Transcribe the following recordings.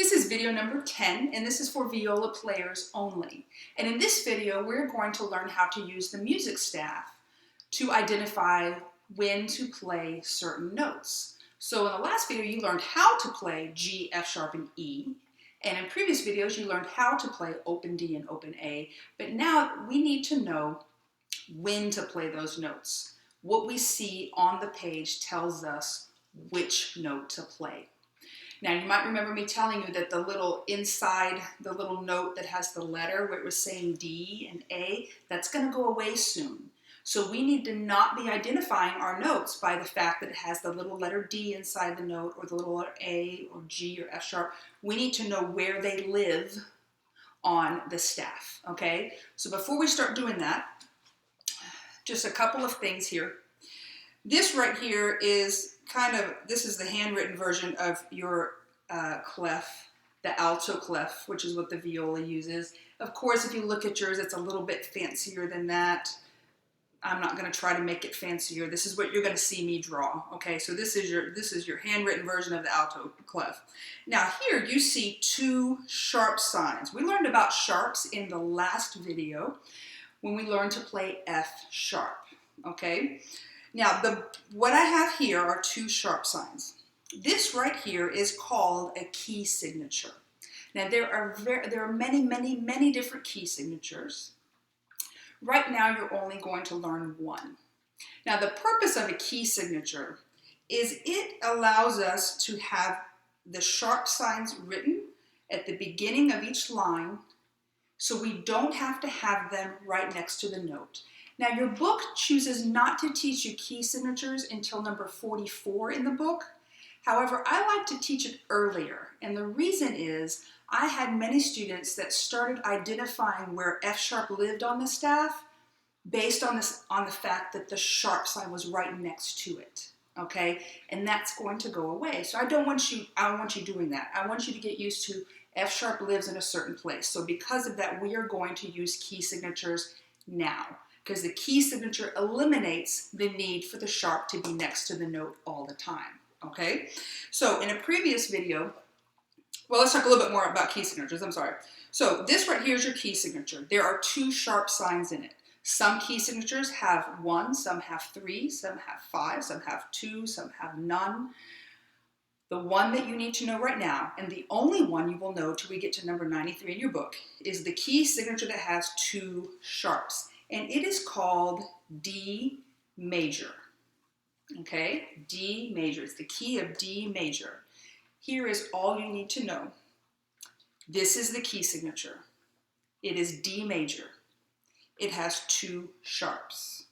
This is video number 10, and this is for viola players only. And in this video, we're going to learn how to use the music staff to identify when to play certain notes. So in the last video, you learned how to play G, F sharp, and E. And in previous videos, you learned how to play open D and open A. But now we need to know when to play those notes. What we see on the page tells us which note to play. Now you might remember me telling you that the little inside, the little note that has the letter where it was saying D and A, that's going to go away soon. So we need to not be identifying our notes by the fact that it has the little letter D inside the note or the little letter A or G or F sharp. We need to know where they live on the staff, okay? So before we start doing that, just a couple of things here. This right here is this is the handwritten version of your clef, the alto clef, which is what the viola uses. Of course, if you look at yours, it's a little bit fancier than that. I'm not going to try to make it fancier. This is what you're going to see me draw. Okay, so this is your handwritten version of the alto clef. Now here you see two sharp signs. We learned about sharps in the last video when we learned to play F sharp. Okay. Now, what I have here are two sharp signs. This right here is called a key signature. Now, there are many different key signatures. Right now, you're only going to learn one. Now, the purpose of a key signature is it allows us to have the sharp signs written at the beginning of each line, so we don't have to have them right next to the note. Now, your book chooses not to teach you key signatures until number 44 in the book. However, I like to teach it earlier, and the reason is I had many students that started identifying where F sharp lived on the staff based on the fact that the sharp sign was right next to it. Okay, and that's going to go away. So I don't want you doing that. I want you to get used to F sharp lives in a certain place. So because of that, we are going to use key signatures now, because the key signature eliminates the need for the sharp to be next to the note all the time, okay? So in a previous video, well, let's talk a little bit more about key signatures, I'm sorry. So this right here is your key signature. There are two sharp signs in it. Some key signatures have one, some have three, some have five, some have two, some have none. The one that you need to know right now, and the only one you will know till we get to number 93 in your book, is the key signature that has two sharps. And it is called D major, okay? D major, it's the key of D major. Here is all you need to know. This is the key signature. It is D major. It has two sharps.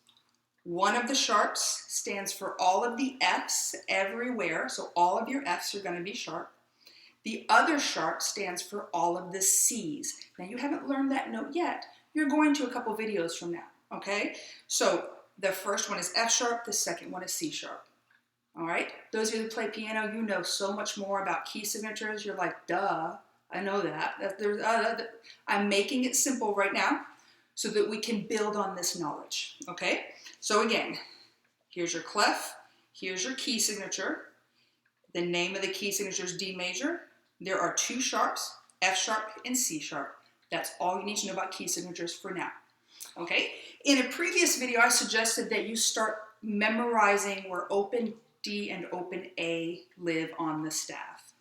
One of the sharps stands for all of the Fs everywhere, so all of your Fs are going to be sharp. The other sharp stands for all of the Cs. Now you haven't learned that note yet. You're going to a couple videos from now, okay? So the first one is F sharp, the second one is C sharp. All right? Those of you that play piano, you know so much more about key signatures. You're like, duh, I know that. I'm making it simple right now so that we can build on this knowledge, okay? So again, here's your clef, here's your key signature. The name of the key signature is D major. There are two sharps, F sharp and C sharp. That's all you need to know about key signatures for now, okay? In a previous video, I suggested that you start memorizing where open D and open A live on the staff.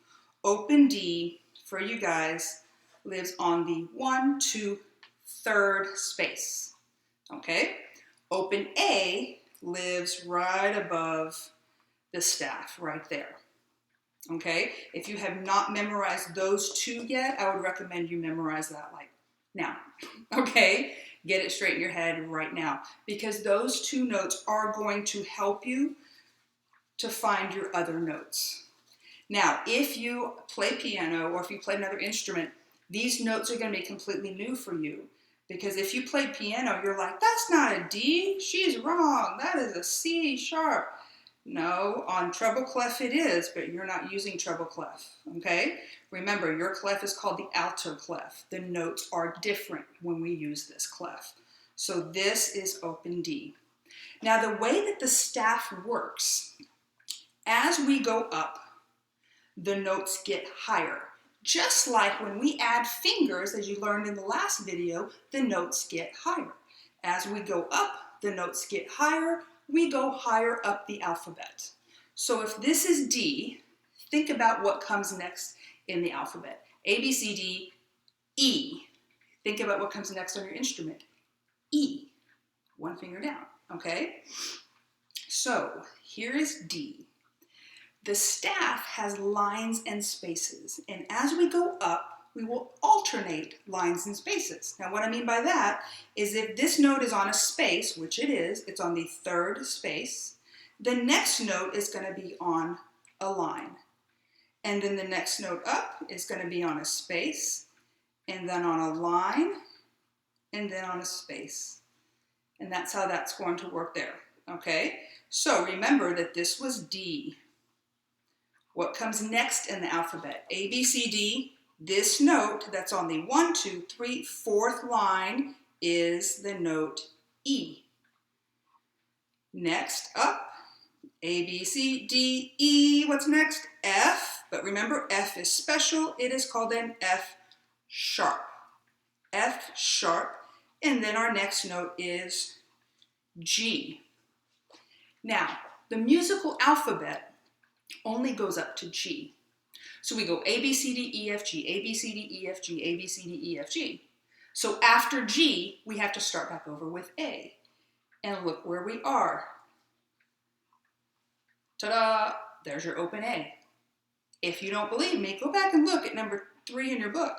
Open D, for you guys, lives on the 1, 2, 3rd space, okay? Open A lives right above the staff, right there. Okay, if you have not memorized those two yet, I would recommend you memorize that like now. Okay, get it straight in your head right now, because those two notes are going to help you to find your other notes. Now, if you play piano or if you play another instrument, these notes are going to be completely new for you, because if you play piano, you're like, that's not a D, she's wrong, that is a C sharp. No, on treble clef it is, but you're not using treble clef, okay? Remember, your clef is called the alto clef. The notes are different when we use this clef. So this is open D. Now, the way that the staff works, as we go up, the notes get higher. Just like when we add fingers, as you learned in the last video, the notes get higher. As we go up, the notes get higher. We go higher up the alphabet. So if this is D, think about what comes next in the alphabet. A, B, C, D, E. Think about what comes next on your instrument. E. One finger down, okay? So here is D. The staff has lines and spaces, and as we go up, we will alternate lines and spaces. Now what I mean by that is if this note is on a space, which it is, it's on the third space, the next note is going to be on a line. And then the next note up is going to be on a space, and then on a line, and then on a space. And that's how that's going to work there, okay? So remember that this was D. What comes next in the alphabet? A, B, C, D. This note that's on the 1, 2, 3, 4th line is the note E. Next up, A, B, C, D, E. What's next? F. But remember, F is special. It is called an F sharp. F sharp. And then our next note is G. Now, the musical alphabet only goes up to G. So we go A, B, C, D, E, F, G, A, B, C, D, E, F, G, A, B, C, D, E, F, G. So after G, we have to start back over with A. And look where we are. Ta-da! There's your open A. If you don't believe me, go back and look at number 3 in your book.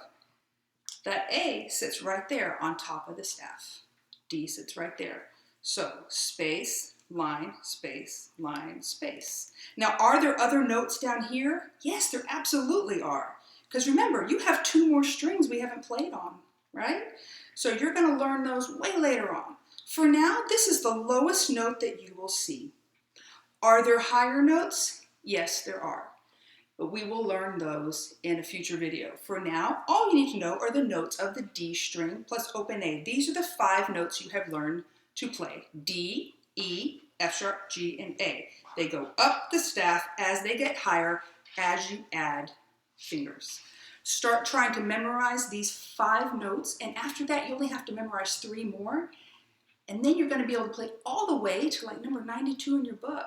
That A sits right there on top of the staff. D sits right there. So space, line, space, line, space. Now, are there other notes down here? Yes, there absolutely are. Because remember, you have 2 more strings we haven't played on, right? So you're going to learn those way later on. For now, this is the lowest note that you will see. Are there higher notes? Yes, there are. But we will learn those in a future video. For now, all you need to know are the notes of the D string plus open A. These are the 5 notes you have learned to play. D, E, F sharp, G, and A. They go up the staff as they get higher as you add fingers. Start trying to memorize these 5 notes, and after that you only have to memorize 3 more, and then you're going to be able to play all the way to like number 92 in your book,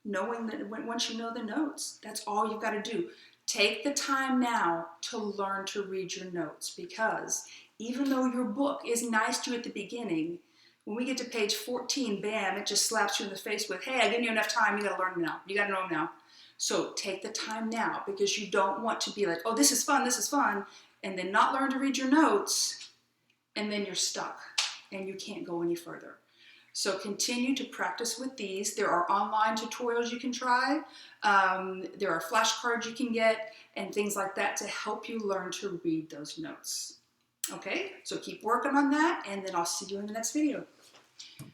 knowing that once you know the notes. That's all you've got to do. Take the time now to learn to read your notes, because even though your book is nice to you at the beginning, when we get to page 14, bam, it just slaps you in the face with, hey, I gave you enough time, you got to learn them now. You got to know them now. So take the time now, because you don't want to be like, oh, this is fun, and then not learn to read your notes, and then you're stuck, and you can't go any further. So continue to practice with these. There are online tutorials you can try. There are flashcards you can get, and things like that to help you learn to read those notes. Okay, so keep working on that, and then I'll see you in the next video.